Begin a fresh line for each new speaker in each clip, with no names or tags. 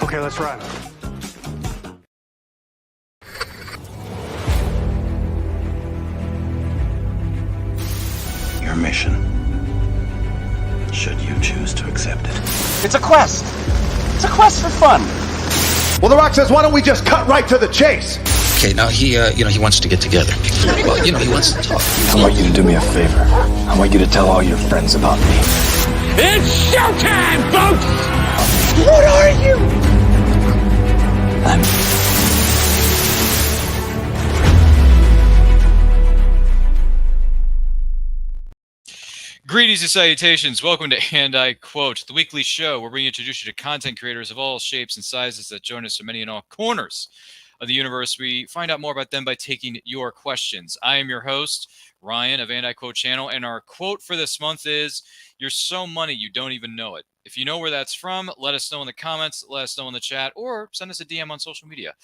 Okay, let's run.
Your mission, should you choose to accept it.
It's a quest. It's a quest for fun.
Well, The Rock says, why don't we just cut right to the chase?
Okay, now he wants to get together. Well, he wants to talk.
I want you to do me a favor. I want you to tell all your friends about me.
It's showtime, folks!
What are you?
I'm...
Greetings and salutations. Welcome to And I Quote, the weekly show where we introduce you to content creators of all shapes and sizes that join us from many and all corners of the universe. We find out more about them by taking your questions. I am your host, Ryan of And I Quote channel, and our quote for this month is, "You're so money you don't even know it." If you know where that's from, let us know in the comments, let us know in the chat, or send us a DM on social media.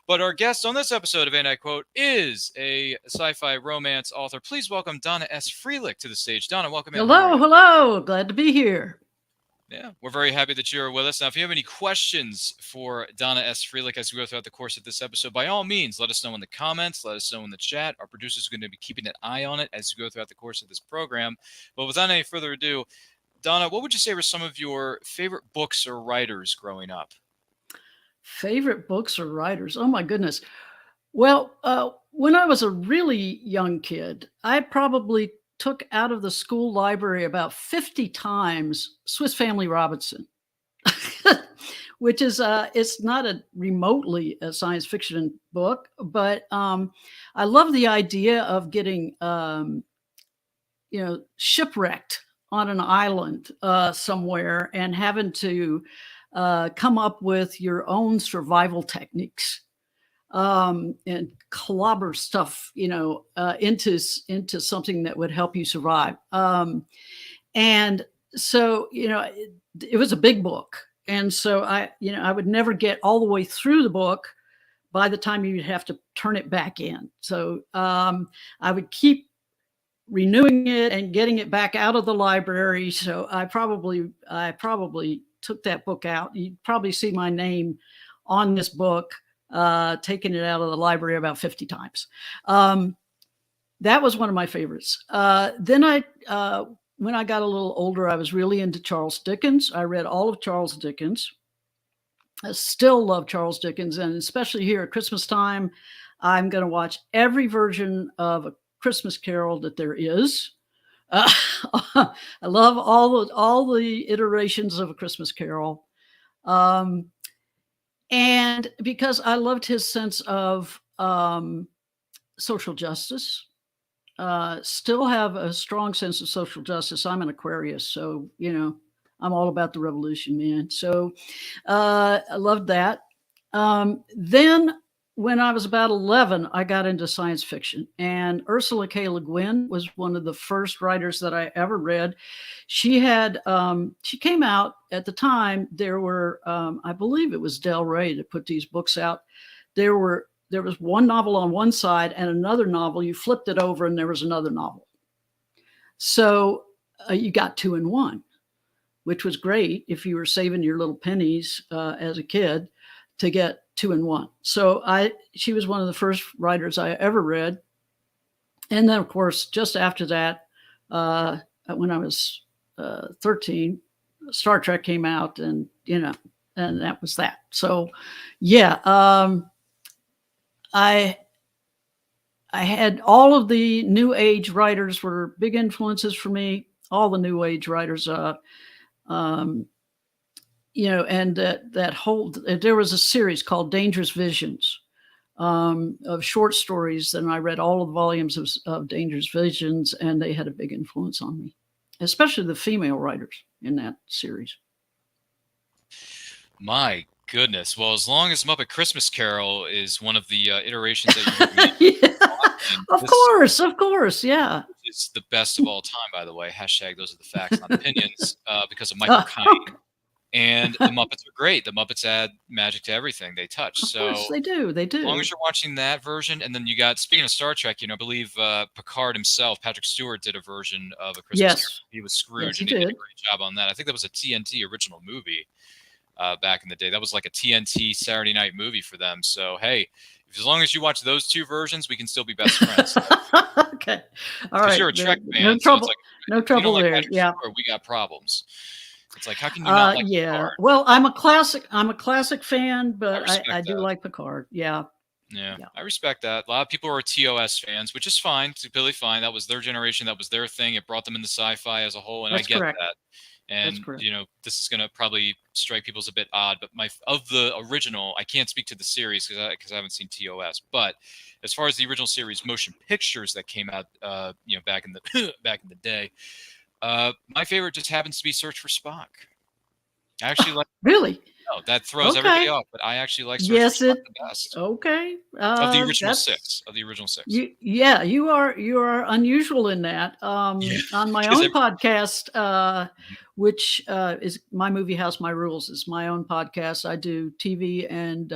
But our guest on this episode of And I Quote is a sci-fi romance author. Please welcome Donna S. Frelick to the stage. Donna, welcome in.
Hello. Glad to be here.
Yeah, we're very happy that you're with us. Now, if you have any questions for Donna S. Frelick as we go throughout the course of this episode, by all means, let us know in the comments, let us know in the chat. Our producers are going to be keeping an eye on it as we go throughout the course of this program. But without any further ado, Donna, what would you say were some of your favorite books or writers growing up?
Favorite books or writers? Oh, my goodness. Well, when I was a really young kid, I probably took out of the school library about 50 times Swiss Family Robinson, which is, it's not a remotely a science fiction book, but I love the idea of getting, shipwrecked on an island somewhere and having to come up with your own survival techniques and clobber stuff, into something that would help you survive. And so, it was a big book. And so I would never get all the way through the book by the time you'd have to turn it back in. So I would keep renewing it and getting it back out of the library. So I probably took that book out. You'd probably see my name on this book, taking it out of the library about 50 times. That was one of my favorites. Then when I got a little older, I was really into Charles Dickens. I read all of Charles Dickens. I still love Charles Dickens. And especially here at Christmas time, I'm going to watch every version of A Christmas Carol that there is. I love all the iterations of A Christmas Carol. And because I loved his sense of social justice, still have a strong sense of social justice. I'm an Aquarius, so, I'm all about the revolution, man. So I loved that. Then when I was about 11, I got into science fiction, and Ursula K. Le Guin was one of the first writers that I ever read. She came out at the time. There were, I believe it was Del Rey that put these books out. There was one novel on one side and another novel. You flipped it over and there was another novel. So you got 2 in 1, which was great if you were saving your little pennies as a kid to get 2 in 1. So she was one of the first writers I ever read. And then, of course, just after that, when I was 13, Star Trek came out, and and that was that. So, yeah, I had all of the New Age writers were big influences for me. All the New Age writers, and that whole, there was a series called Dangerous Visions of short stories. And I read all of the volumes of Dangerous Visions, and they had a big influence on me, especially the female writers in that series.
My goodness. Well, as long as Muppet Christmas Carol is one of the iterations that you
Of course. Yeah.
It's the best of all time, by the way. Hashtag those are the facts, not opinions, because of Michael Caine. And the Muppets are great. The Muppets add magic to everything they touch.
Of
So
course they do. They do.
as long as you're watching that version, and then you got, speaking of Star Trek, I believe Picard himself, Patrick Stewart, did a version of A Christmas Carol.
Yes.
He was Scrooge,
Yes, he
and he did a
did.
great job on that. I think that was a TNT original movie back in the day. That was like a TNT Saturday night movie for them. So, hey, as long as you watch those two versions, we can still be best friends.
Okay. All right.
You're a Trek fan.
No
so
trouble.
it's like,
No
if you
trouble
don't like
there.
Patrick
Yeah.
Stewart, we got problems. It's like, how can you not like
Yeah.
Picard?
Well, I'm a classic fan, but
respect
I do
that.
like Picard. Yeah.
Yeah,
Yeah.
I respect that. A lot of people are TOS fans, which is fine. It's completely fine. That was their generation. That was their thing. It brought them into sci-fi as a whole, and
That's
I get
correct.
that. And
correct.
this is gonna probably strike people as a bit odd, but of the original, I can't speak to the series because I haven't seen TOS. But as far as the original series motion pictures that came out, back in the back in the day, my favorite just happens to be Search for Spock. I actually like.
Really?
No, that throws
Okay.
everybody off, but I actually like Search
Yes,
for Spock
it.
the best
Okay.
of the original
that's-
six. Of the original six.
You are unusual in that.
Yeah.
On my
'Cause
own podcast, which is My Movie House, My Rules, is my own podcast. I do TV and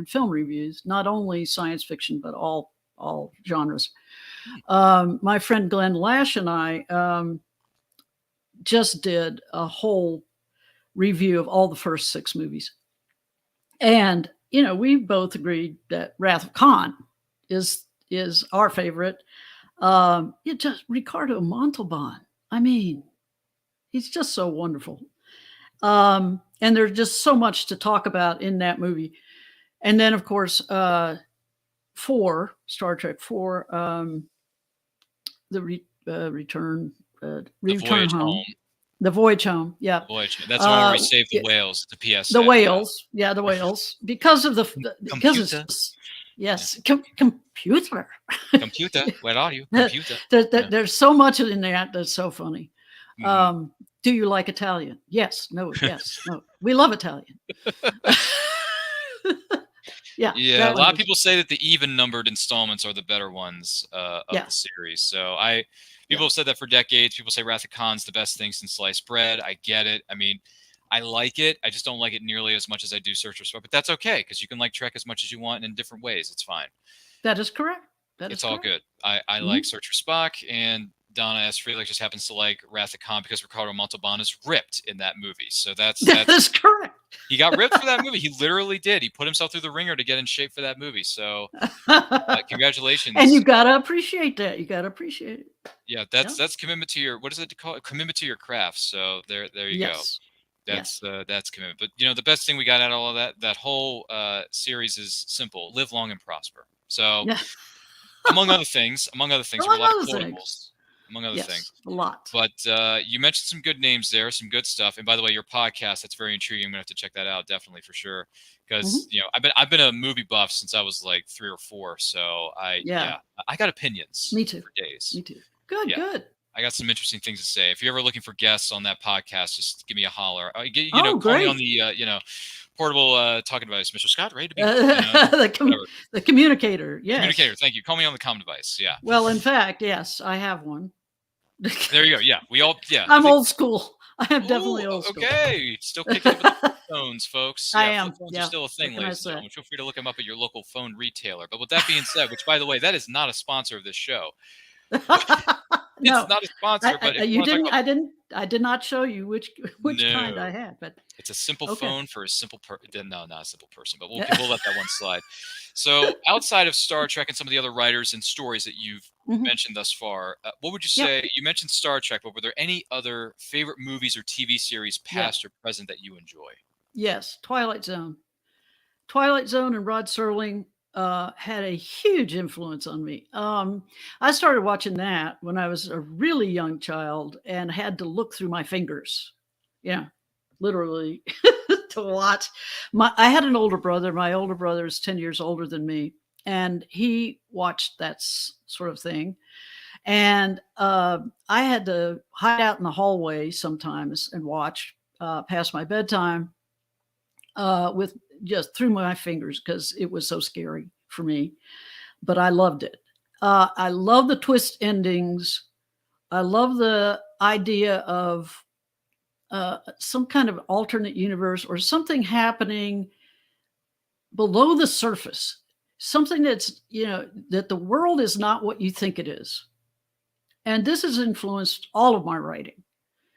film reviews, not only science fiction but all genres. My friend Glenn Lash and I just did a whole review of all the first 6 movies, and we both agreed that Wrath of Khan is our favorite. Just Ricardo Montalban. I mean, he's just so wonderful. And there's just so much to talk about in that movie. And then, of course, Star Trek 4, the return home. The Voyage Home, yeah.
Voyage. That's the one where we save the whales. The PS.
The whales, yeah, the whales. Because of the because
Computer.
it's yes, computer.
Computer, where are you? Computer.
There's so much in that that's so funny.
Mhm.
Do you like Italian? Yes, no, yes, no. We love Italian. Yeah.
Yeah,
that
a lot
one
of people say that the even-numbered installments are the better ones of
Yeah.
the series. So people
Yeah.
have said that for decades. People say Wrath of Khan's the best thing since sliced bread. I get it. I mean, I like it. I just don't like it nearly as much as I do Search for Spock. But that's okay because you can like Trek as much as you want in different ways. It's fine.
That is correct.
It's all good. I like Search for Spock, and Donna S. Frelick just happens to like Wrath of Khan because Ricardo Montalban is ripped in that movie. So
That is correct.
he got ripped for that movie. He literally did. He put himself through the ringer to get in shape for that movie. So congratulations.
And you gotta appreciate that. You gotta appreciate it.
Yeah, that's commitment to your, what is it called? Commitment to your craft. So there you go.
Yes.
That's commitment. But the best thing we got out of all of that whole series is simple: live long and prosper. So
Yeah.
among other things, there were a
Among
lot of
other
quotables.
things.
Among other
Yes,
things.
a lot.
But you mentioned some good names there, some good stuff. And by the way, your podcast, that's very intriguing. I'm gonna have to check that out definitely for sure. Because I've been a movie buff since I was like 3 or 4. So I got opinions.
Me too.
For days.
Me too. Good,
Yeah.
good.
I got some interesting things to say. If you're ever looking for guests on that podcast, just give me a holler. Call me
great.
on the portable talking device, Mr. Scott, ready to be
The communicator. Yes.
communicator. Thank you. Call me on the comm device. Yeah.
Well, in fact, yes, I have one.
There you go. Yeah, we all. Yeah.
I'm old school. I am definitely
Ooh,
old school.
Okay, still kicking it with the flip phones, folks.
I
Yeah,
am,
flip phones
yeah.
are still a thing,
What can I
ladies and
say?
gentlemen. Feel free to look them up at your local phone retailer. But with that being said, which by the way, that is not a sponsor of this show.
No,
It's not a sponsor, but if
you
wanna talk
didn't.
about-
I did not show you which kind
No.
I had, but
It's a simple
Okay.
phone for a simple person. No, not a simple person, but we'll let that one slide. So, outside of Star Trek and some of the other writers and stories that you've
Mhm.
mentioned thus far, what would you
Yeah.
say? You mentioned Star Trek, but were there any other favorite movies or TV series, past or present, that you enjoy?
yes, Twilight Zone. Twilight Zone and Rod Serling had a huge influence on me. I started watching that when I was a really young child and had to look through my fingers. Yeah, literally to watch. I had an older brother. My older brother is 10 years older than me, and he watched that sort of thing. And I had to hide out in the hallway sometimes and watch past my bedtime with just through my fingers because it was so scary for me. But I loved it. I love the twist endings. I love the idea of some kind of alternate universe or something happening below the surface, something that's, that the world is not what you think it is. And this has influenced all of my writing.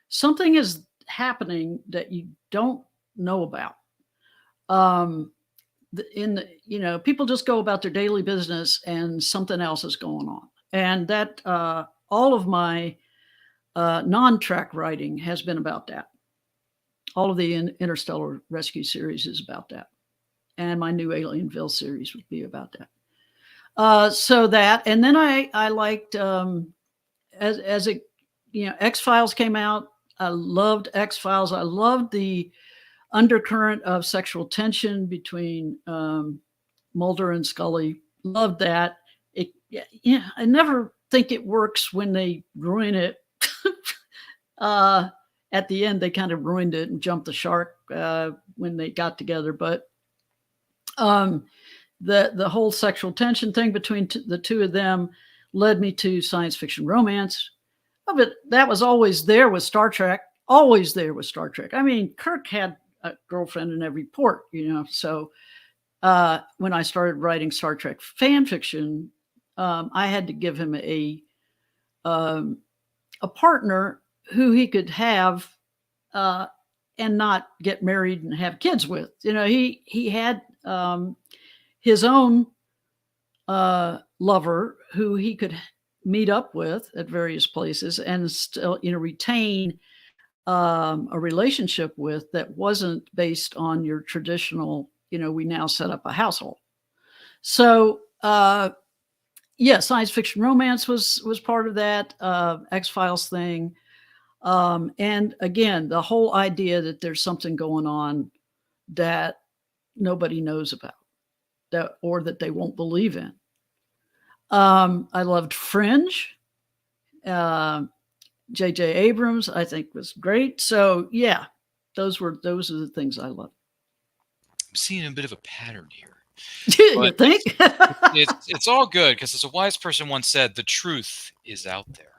Something is happening that you don't know about. People just go about their daily business and something else is going on. And that all of my non-track writing has been about that. All of the Interstellar Rescue series is about that. And my new Alienville series would be about that. So that, and then I liked, as it, X-Files came out. I loved X-Files. I loved the undercurrent of sexual tension between Mulder and Scully. Loved that. I never think it works when they ruin it. At the end, they kind of ruined it and jumped the shark when they got together. But the whole sexual tension thing between the two of them led me to science fiction romance. But that was always there with Star Trek. Always there with Star Trek. I mean, Kirk had a girlfriend in every port, So when I started writing Star Trek fan fiction, I had to give him a partner who he could have and not get married and have kids with. He had his own lover who he could meet up with at various places and still, retain a relationship with that wasn't based on your traditional, we now set up a household. So, science fiction romance was part of that X-Files thing. And again, the whole idea that there's something going on that nobody knows about, or that they won't believe in. I loved Fringe. J.J. Abrams, I think, was great. So yeah, those are the things I love.
I'm seeing a bit of a pattern here.
You think?
it's all good because, as a wise person once said, the truth is out there.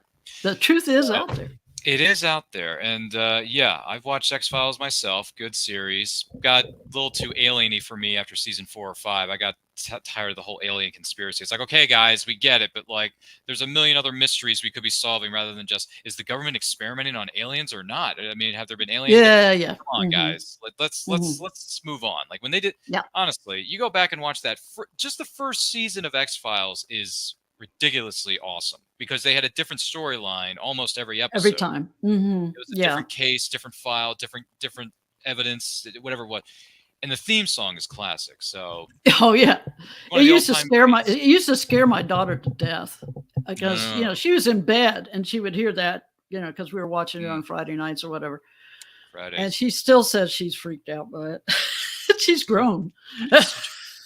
The truth is out there.
It is out there. And I've watched X-Files myself. Good series. Got a little too alien-y for me after season 4 or 5. I got tired of the whole alien conspiracy. It's like, okay, guys, we get it. But like, there's a million other mysteries we could be solving rather than just, is the government experimenting on aliens or not? I mean, have there been aliens?
Yeah.
Come on, guys. Let's move on. Like when they did, honestly, you go back and watch that. Just the first season of X-Files is ridiculously awesome because they had a different storyline almost every episode.
Every time. Mm-hmm.
It was a different case, different file, different evidence, whatever. And the theme song is classic. So it used to scare my daughter to death because she was in bed and she would hear that because we were watching it on Friday nights or whatever. And she still says she's freaked out by it. She's grown.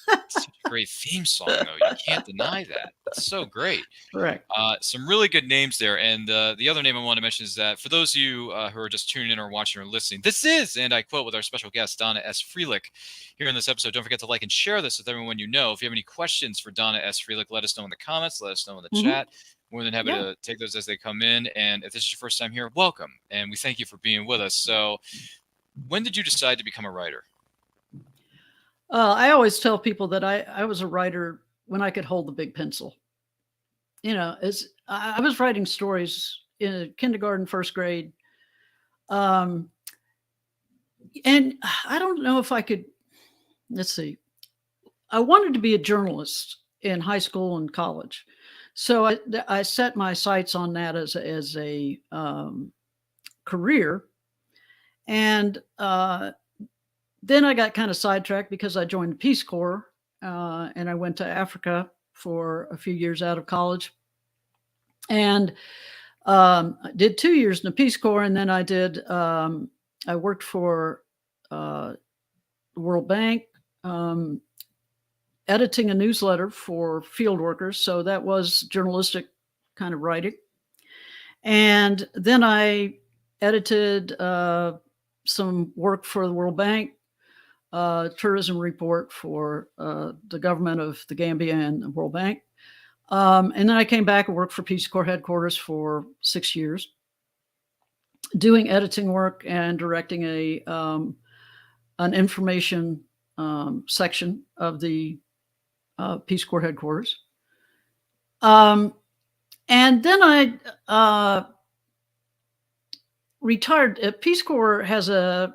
Such a great theme song, though. You can't deny that. It's so great.
Correct.
Some really good names there. And the other name I want to mention is that for those of you who are just tuning in or watching or listening, this is, and I quote with our special guest, Donna S. Frelick, here in this episode. Don't forget to like and share this with everyone you know. If you have any questions for Donna S. Frelick, let us know in the comments. Let us know in the chat. More than happy to take those as they come in. And if this is your first time here, welcome. And we thank you for being with us. So when did you decide to become a writer?
I always tell people that I was a writer when I could hold the big pencil. As I was writing stories in kindergarten, first grade. And I don't know if I could, let's see. I wanted to be a journalist in high school and college. So I set my sights on that as a career. And then I got kind of sidetracked because I joined the Peace Corps and I went to Africa for a few years out of college. And I did 2 years in the Peace Corps. And then I worked for the World Bank, editing a newsletter for field workers. So that was journalistic kind of writing. And then I edited some work for the World Bank, tourism report for the government of the Gambia and the World Bank. And then I came back and worked for Peace Corps headquarters for 6 years. doing editing work and directing an information section of the Peace Corps headquarters. And then I retired. Peace Corps has a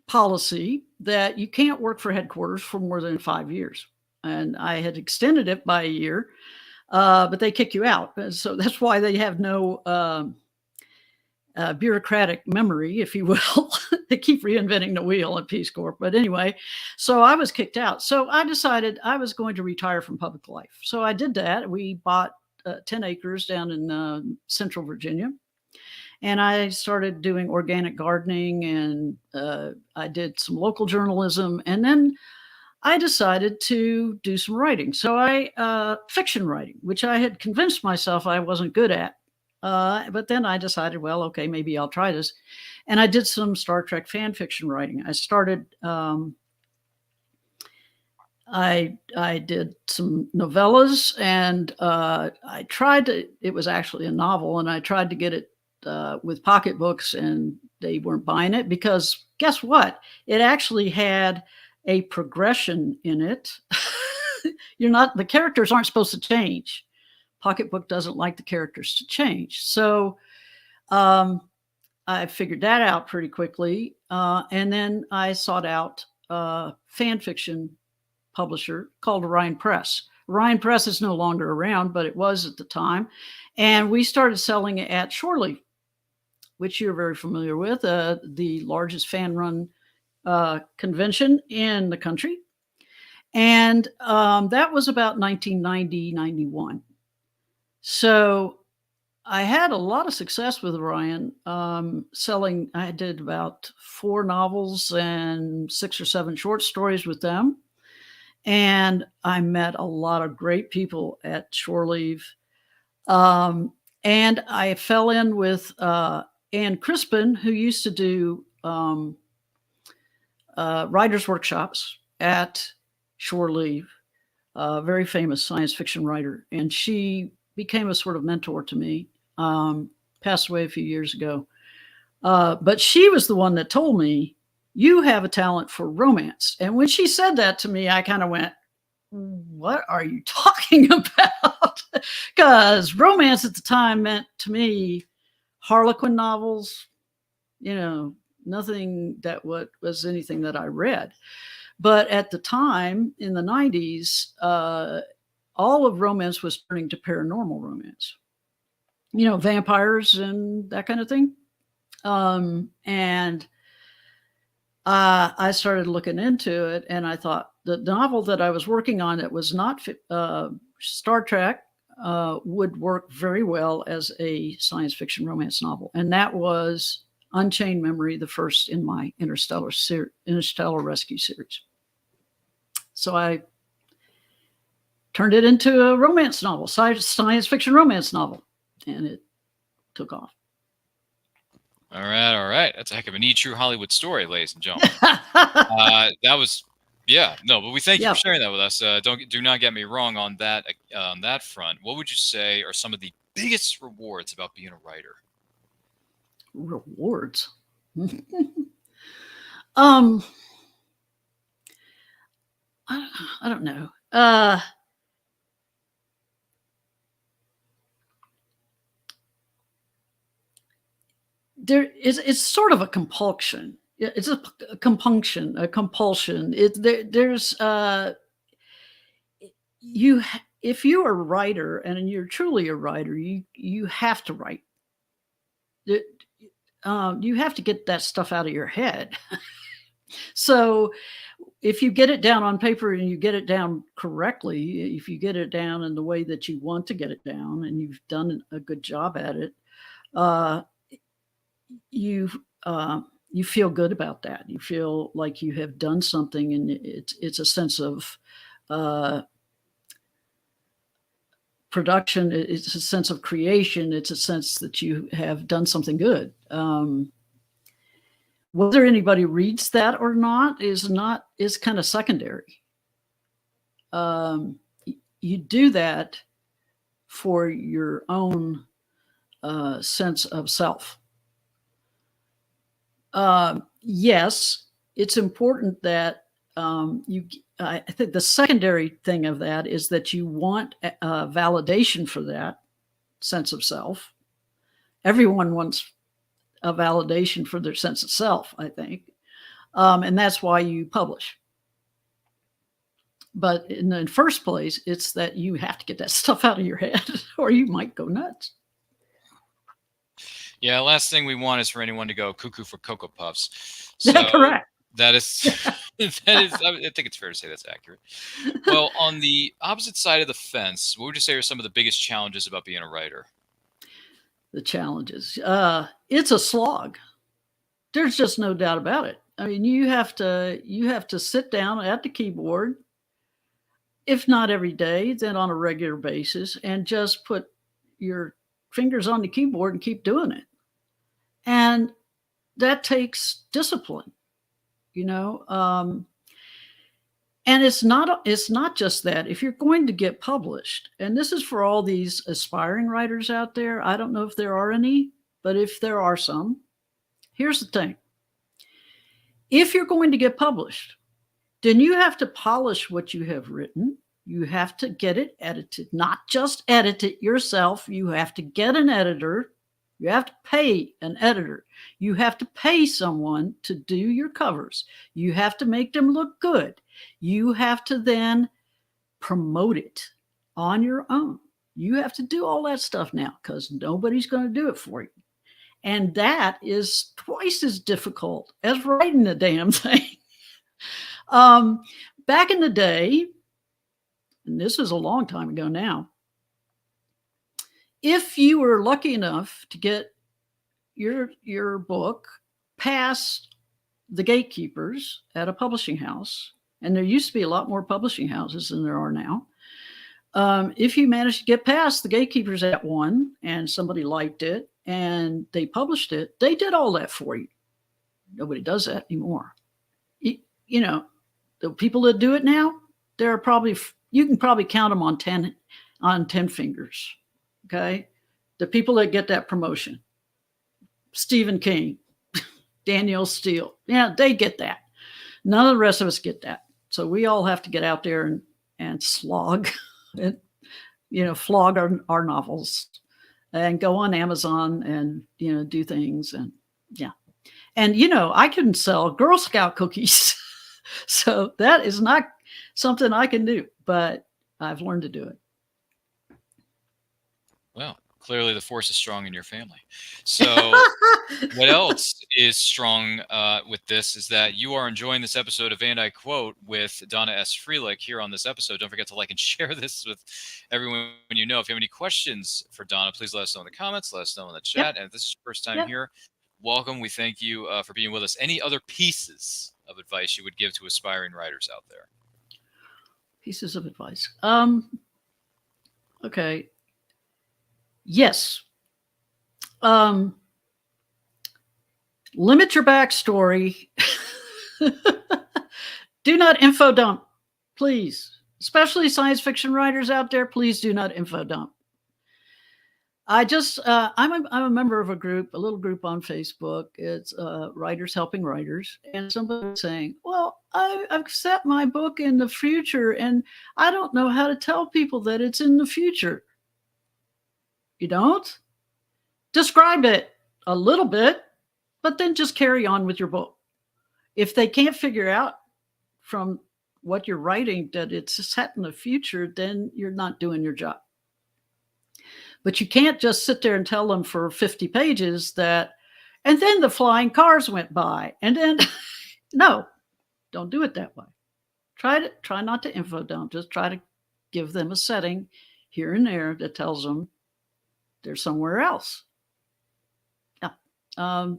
policy that you can't work for headquarters for more than 5 years. And I had extended it by a year, but they kick you out. So that's why they have no bureaucratic memory, if you will. They keep reinventing the wheel at Peace Corps. But anyway, so I was kicked out. So I decided I was going to retire from public life. So I did that. We bought 10 acres down in Central Virginia. And I started doing organic gardening, and I did some local journalism. And then I decided to do some writing. So fiction writing, which I had convinced myself I wasn't good at. But then I decided, well, okay, maybe I'll try this. And I did some Star Trek fan fiction writing. I started, I did some novellas, and I tried to, it was actually a novel, and I tried to get it with pocketbooks, and they weren't buying it because guess what? It actually had a progression in it. The characters aren't supposed to change. Pocketbook doesn't like the characters to change. So I figured that out pretty quickly. And then I sought out a fan fiction publisher called Orion Press. Orion Press is no longer around, but it was at the time. And we started selling it at Shore Leave, which you're very familiar with, the largest fan-run convention in the country. And that was about 1990, 91. So I had a lot of success with Orion selling. I did about 4 novels and 6 or 7 short stories with them. And I met a lot of great people at Shore Leave. And I fell in with Ann Crispin, who used to do writers' workshops at Shore Leave, very famous science fiction writer. And she became a sort of mentor to me, passed away a few years ago. But she was the one that told me, you have a talent for romance. And when she said that to me, I kind of went, what are you talking about? Because romance at the time meant to me Harlequin novels, nothing that was anything that I read. But at the time in the 90s, all of romance was turning to paranormal romance, vampires and that kind of thing. And I started looking into it, and I thought the novel that I was working on that was not Star Trek would work very well as a science fiction romance novel. And that was Unchained Memory, the first in my Interstellar Rescue series. So I turned it into a romance novel, science fiction romance novel, and it took off.
All right. That's a heck of a neat, true Hollywood story, ladies and gentlemen. That was, but we thank you for sharing that with us. Do not get me wrong on that front. What would you say are some of the biggest rewards about being a writer?
Rewards? I don't know. It's sort of a compulsion. It's a compunction, a compulsion. If you're a writer and you're truly a writer, you have to write. You have to get that stuff out of your head. So if you get it down on paper and you get it down correctly, if you get it down in the way that you want to get it down and you've done a good job at it, you feel good about that. You feel like you have done something, and it's a sense of production. It's a sense of creation. It's a sense that you have done something good. Whether anybody reads that or not is kind of secondary. You do that for your own sense of self. Yes, it's important that I think the secondary thing of that is that you want validation for that sense of self. Everyone wants a validation for their sense of self, I think. And that's why you publish. But in the first place, it's that you have to get that stuff out of your head or you might go nuts.
Yeah, last thing we want is for anyone to go cuckoo for Cocoa Puffs. So
Correct.
that is, that is, I think it's fair to say that's accurate. Well, on the opposite side of the fence, what would you say are some of the biggest challenges about being a writer?
The challenges. It's a slog. There's just no doubt about it. I mean, you have to sit down at the keyboard, if not every day, then on a regular basis, and just put your fingers on the keyboard and keep doing it. And that takes discipline, you know. And it's not just that. If you're going to get published, and this is for all these aspiring writers out there, I don't know if there are any, but if there are some, here's the thing. If you're going to get published, then you have to polish what you have written. You have to get it edited, not just edit it yourself. You have to get an editor. You have to pay an editor. You have to pay someone to do your covers. You have to make them look good. You have to then promote it on your own. You have to do all that stuff now because nobody's going to do it for you. And that is twice as difficult as writing the damn thing. Back in the day, and this is a long time ago now, if you were lucky enough to get your book past the gatekeepers at a publishing house, and there used to be a lot more publishing houses than there are now, if you managed to get past the gatekeepers at one and somebody liked it and they published it, they did all that for you. Nobody does that anymore. You know, the people that do it now, there are probably, you can probably count them on 10 fingers. Okay. The people that get that promotion, Stephen King, Danielle Steele. Yeah, they get that. None of the rest of us get that. So we all have to get out there and slog and, flog our novels and go on Amazon and, do things. And yeah. And, I can sell Girl Scout cookies. So that is not something I can do, but I've learned to do it.
Well, clearly the force is strong in your family. So what else is strong with this is that you are enjoying this episode of And I Quote with Donna S. Frelick here on this episode. Don't forget to like and share this with everyone you know. If you have any questions for Donna, please let us know in the comments. Let us know in the chat. Yep. And if this is your first time here, welcome. We thank you for being with us. Any other pieces of advice you would give to aspiring writers out there?
Pieces of advice. Okay. Yes. Limit your backstory. Do not info dump, please. Especially science fiction writers out there, please do not info dump. I'm a member of a little group on Facebook. It's Writers Helping Writers. And somebody was saying, well, I've set my book in the future and I don't know how to tell people that it's in the future. You don't? Describe it a little bit, but then just carry on with your book. If they can't figure out from what you're writing that it's set in the future, then you're not doing your job. But you can't just sit there and tell them for 50 pages that, and then the flying cars went by. And then, no, don't do it that way. Try not to info dump. Just try to give them a setting here and there that tells them they're somewhere else. Yeah. I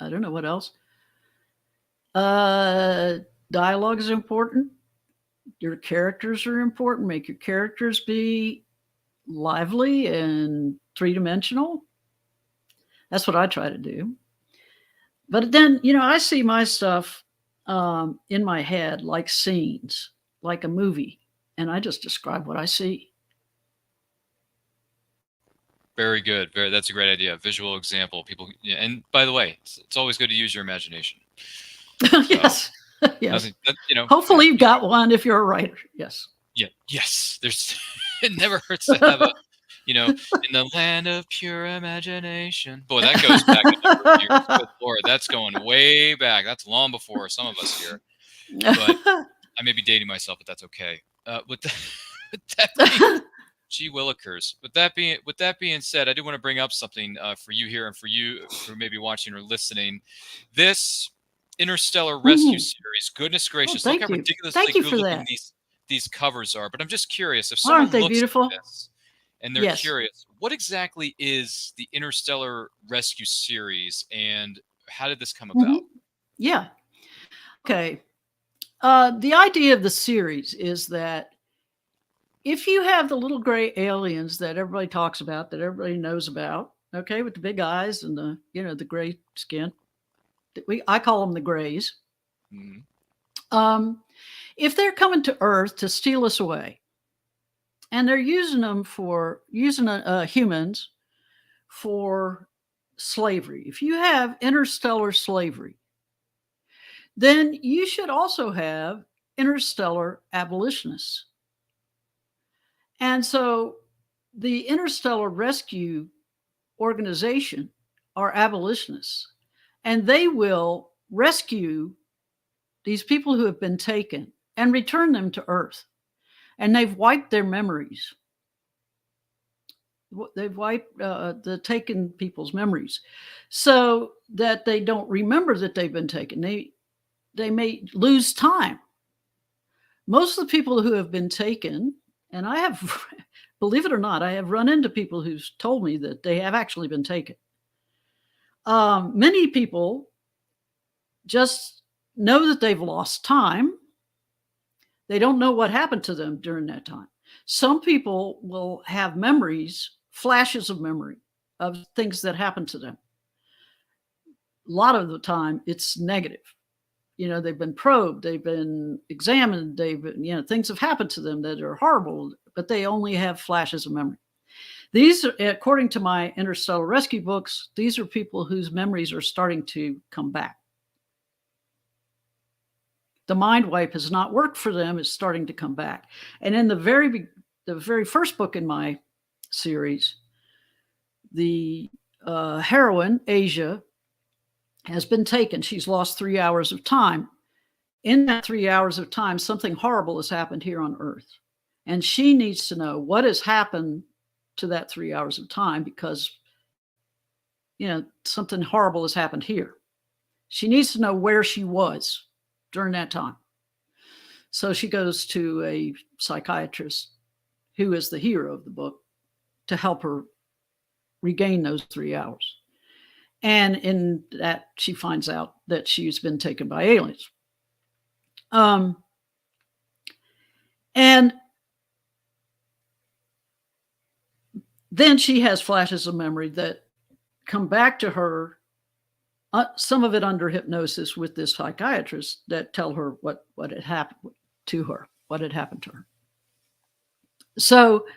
don't know what else. Dialogue is important. Your characters are important. Make your characters be lively and three-dimensional. That's what I try to do. But then, I see my stuff in my head like scenes, like a movie, and I just describe what I see.
Very good. That's a great idea. Visual example. People, yeah, and by the way, it's always good to use your imagination.
Yes. Yes.
You know,
Hopefully you've got one if you're a writer. Yes.
yeah, yes. There's it never hurts to have a, you know, in the land of pure imagination. Boy, that goes back a number of years. Good Lord, that's going way back. That's long before some of us here. But I may be dating myself, but that's okay. With that being, gee willikers. With that being said, I do want to bring up something for you here and for you who may be watching or listening. This Interstellar Rescue Series. Goodness gracious! Look how ridiculously good looking these covers are. But I'm just curious if someone
Aren't they
looks
beautiful?
at this and they're curious, what exactly is the Interstellar Rescue Series, and how did this come about?
Yeah. Okay. The idea of the series is that if you have the little gray aliens that everybody talks about, that everybody knows about, okay, with the big eyes and the, you know, the gray skin, I call them the grays. If they're coming to Earth to steal us away, and they're using humans for slavery, if you have interstellar slavery, then you should also have interstellar abolitionists. And so the Interstellar Rescue Organization are abolitionists, and they will rescue these people who have been taken and return them to Earth. And they've wiped their memories. They've wiped the taken people's memories so that they don't remember that they've been taken. They may lose time. Most of the people who have been taken, and I have, believe it or not, I have run into people who've told me that they have actually been taken. Many people just know that they've lost time. They don't know what happened to them during that time. Some people will have memories, flashes of memory of things that happened to them. A lot of the time it's negative. You know, they've been probed, they've been examined, things have happened to them that are horrible, but they only have flashes of memory. These are, according to my Interstellar Rescue books, these are people whose memories are starting to come back. The mind wipe has not worked for them, it's starting to come back. And in the very first book in my series, the heroine, Asia, has been taken. She's lost 3 hours of time. In that 3 hours of time, something horrible has happened here on Earth. And she needs to know what has happened to that 3 hours of time because, you know, something horrible has happened here. She needs to know where she was during that time. So she goes to a psychiatrist who is the hero of the book to help her regain those 3 hours. And in that, she finds out that she's been taken by aliens. And then she has flashes of memory that come back to her, some of it under hypnosis with this psychiatrist, that tell her what had happened to her, what had happened to her. So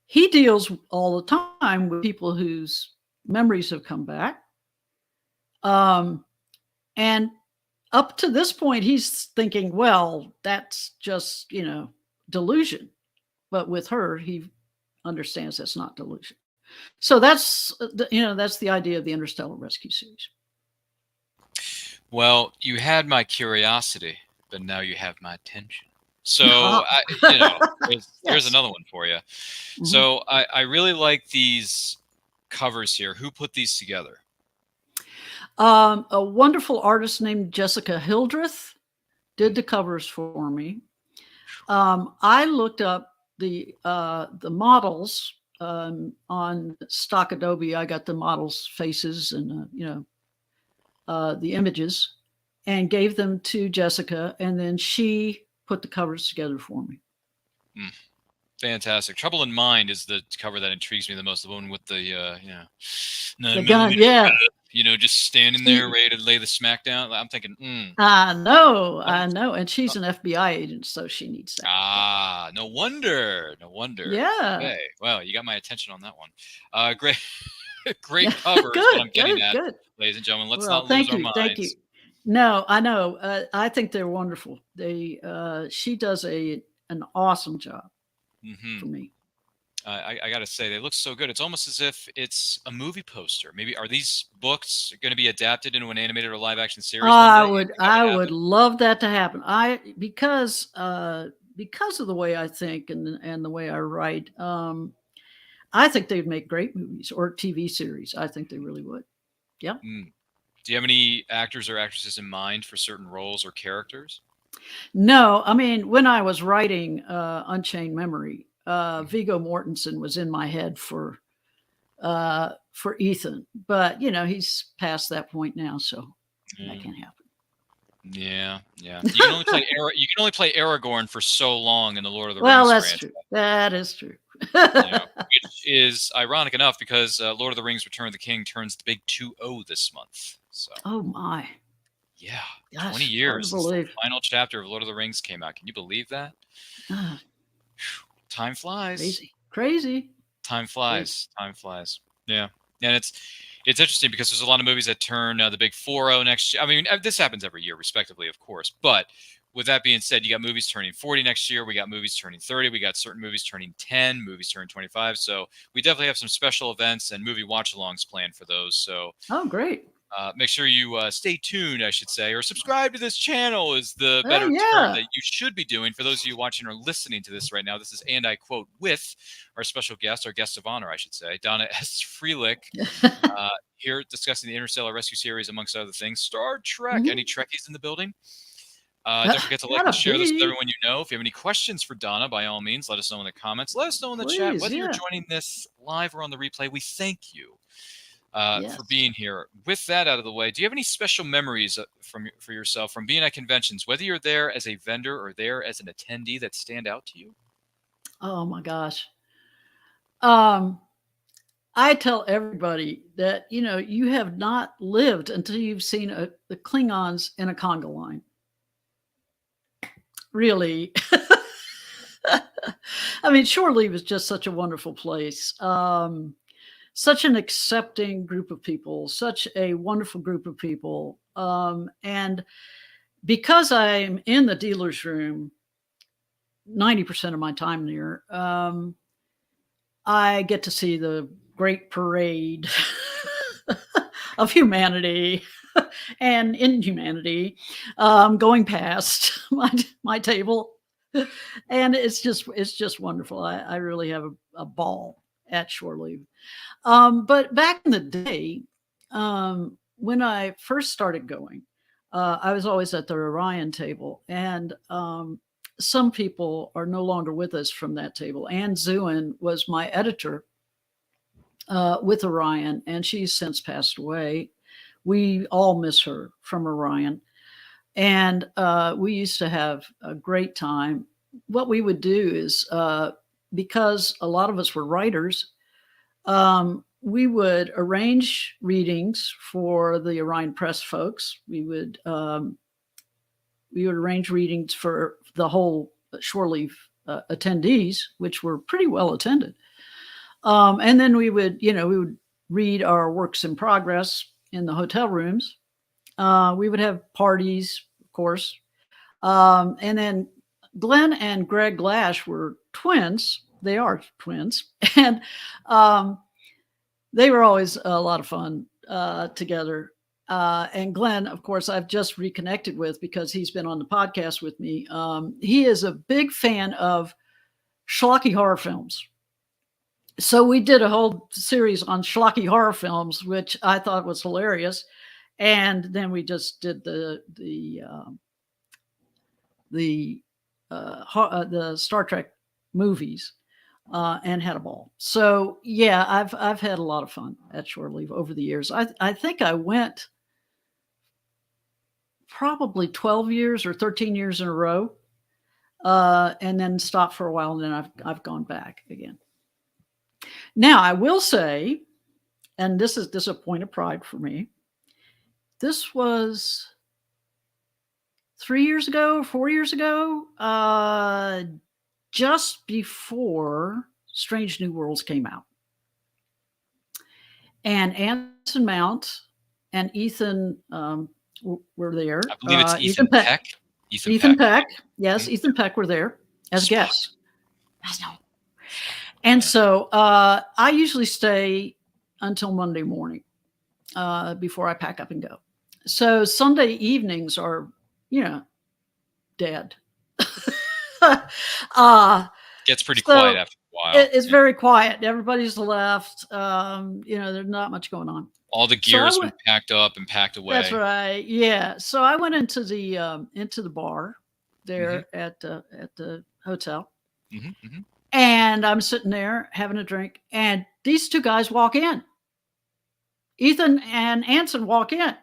he deals all the time with people whose memories have come back. And up to this point, he's thinking, well, that's just, you know, delusion. But with her, he understands that's not delusion. So that's, you know, that's the idea of the Interstellar Rescue Series.
Well, you had my curiosity, but now you have my attention. So, here's another one for you. Mm-hmm. So I really like these covers here. Who put these together?
A wonderful artist named Jessica Hildreth did the covers for me. I looked up the models on stock Adobe. I got the models' faces and the images, and gave them to Jessica, and then she put the covers together for me.
Fantastic. Trouble in Mind is the cover that intrigues me the most. The one with the
The gun, yeah.
Just standing there ready to lay the smack down. I'm thinking,
I know, and she's an FBI agent, so she needs that.
no wonder.
Yeah.
Okay. Well, you got my attention on that one. Great, great cover is what I'm getting at, ladies and gentlemen. Let's not lose our minds.
Thank you. No, I know. I think they're wonderful. She does an awesome job for me.
I got to say, they look so good. It's almost as if it's a movie poster. Maybe are these books going to be adapted into an animated or live action series?
I would love that to happen. Because of the way I think and the way I write, I think they'd make great movies or TV series. I think they really would. Yeah.
Do you have any actors or actresses in mind for certain roles or characters?
No, I mean, when I was writing Unchained Memory, Viggo Mortensen was in my head for Ethan, but he's past that point now, so that can't happen.
Yeah. You can only play Aragorn for so long in the Lord of the Rings.
Well, that's
franchise.
true. That is true.
Which is ironic enough because Lord of the Rings: Return of the King turns the big 2-0 this month. So.
Oh my.
Yeah,
gosh,
20 years since the final chapter of Lord of the Rings came out. Can you believe that? Time flies.
Crazy.
Time flies. Yeah. And it's interesting because there's a lot of movies that turn the big 4-0 next year. I mean, this happens every year, respectively, of course. But with that being said, you got movies turning 40 next year. We got movies turning 30. We got certain movies turning 10, movies turning 25. So we definitely have some special events and movie watch-alongs planned for those. So
great.
Make sure you stay tuned, I should say, or subscribe to this channel is the better term that you should be doing. For those of you watching or listening to this right now, this is, and I quote, with our special guest, our guest of honor, I should say, Donna S. Frelick, here discussing the Interstellar Rescue Series, amongst other things. Star Trek. Any Trekkies in the building? Don't forget to like and share this with everyone you know. If you have any questions for Donna, by all means, let us know in the comments. Let us know in the chat. Whether you're joining this live or on the replay, we thank you. For being here. With that out of the way, do you have any special memories for yourself from being at conventions, whether you're there as a vendor or there as an attendee, that stand out to you?
Oh my gosh. I tell everybody that, you have not lived until you've seen the Klingons in a conga line. Really. I mean, Shore Leave is just such a wonderful place. Such an accepting group of people, such a wonderful group of people. And because I'm in the dealer's room 90% of my time there, I get to see the great parade of humanity and inhumanity going past my table. And it's just wonderful. I really have a ball at Shore Leave. But back in the day, when I first started going, I was always at the Orion table, and some people are no longer with us from that table. Ann Zewin was my editor with Orion, and she's since passed away. We all miss her from Orion, and we used to have a great time. What we would do is, because a lot of us were writers, we would arrange readings for the Orion Press folks. We would arrange readings for the whole Shore Leave attendees, which were pretty well attended. And then we would read our works in progress in the hotel rooms. We would have parties, of course. And then Glenn and Greg Glash were twins. They are twins. And they were always a lot of fun together. And Glenn, of course, I've just reconnected with because he's been on the podcast with me. He is a big fan of schlocky horror films. So we did a whole series on schlocky horror films, which I thought was hilarious. And then we just did the Star Trek movies. And had a ball. So yeah, I've had a lot of fun at Shore Leave over the years. I think I went probably 12 years or 13 years in a row. and then stopped for a while, and then I've gone back again. Now, I will say, and this is a point of pride for me, this was 3 years ago, 4 years ago, just before Strange New Worlds came out. And Anson Mount and Ethan were there.
I believe it's Ethan Peck.
Ethan Peck. Yes, Ethan Peck were there as guests. I know. And so I usually stay until Monday morning before I pack up and go. So Sunday evenings are, dead.
Gets pretty quiet after a while.
It's very quiet. Everybody's left. There's not much going on.
All the gear has been packed up and packed away.
That's right. Yeah. So I went into the bar there at the hotel, and I'm sitting there having a drink, and these two guys walk in. Ethan and Anson walk in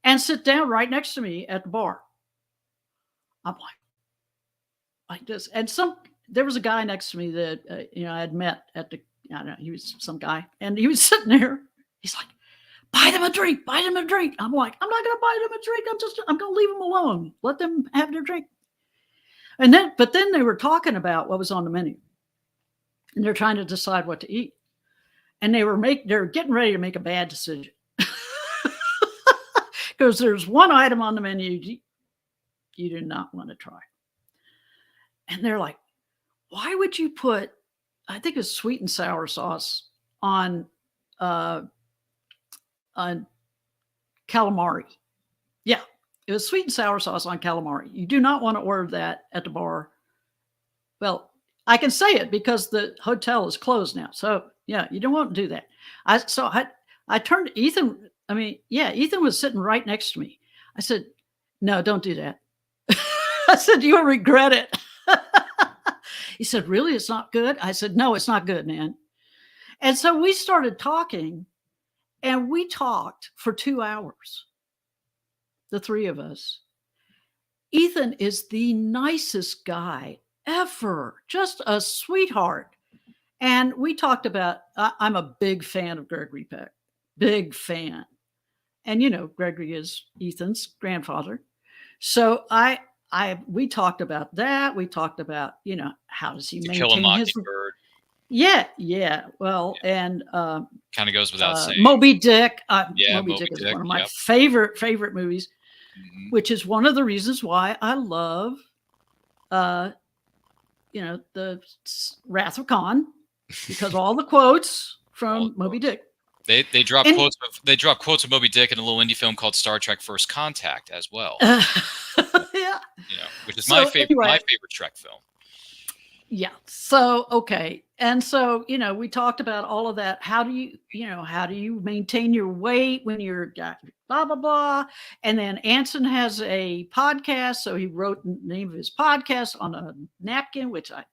and sit down right next to me at the bar. I'm like this, and there was a guy next to me that I had met at the. I don't know. He was some guy, and he was sitting there. He's like, buy them a drink, buy them a drink. I'm like, I'm not going to buy them a drink. I'm going to leave them alone. Let them have their drink. But then they were talking about what was on the menu, and they're trying to decide what to eat. And they're getting ready to make a bad decision. Because there's one item on the menu you do not want to try. And they're like, why would you put, I think it's sweet and sour sauce on calamari. Yeah, it was sweet and sour sauce on calamari. You do not want to order that at the bar. Well, I can say it because the hotel is closed now. So yeah, you don't want to do that. I turned to Ethan. Ethan was sitting right next to me. I said, no, don't do that. I said, you'll regret it. He said, really? It's not good? I said, no, it's not good, man. And so we started talking. And we talked for 2 hours, the three of us. Ethan is the nicest guy ever, just a sweetheart. And we talked about, I'm a big fan of Gregory Peck, big fan. And, Gregory is Ethan's grandfather. So we talked about that. We talked about, how does he maintain
Kill a Mockingbird.
Yeah. Well,
yeah.
And
kind of goes without saying.
Moby Dick.
Moby
Dick is
Dick,
one of my favorite movies, which is one of the reasons why I love, the Wrath of Khan, because all the quotes from Moby Dick.
They drop quotes. They drop quotes of Moby Dick in a little indie film called Star Trek: First Contact as well.
Yeah.
Which is my favorite. Anyway, my favorite Trek film.
Yeah. So, okay. And so, we talked about all of that. How do you maintain your weight when you're blah, blah, blah. And then Anson has a podcast. So he wrote the name of his podcast on a napkin, which I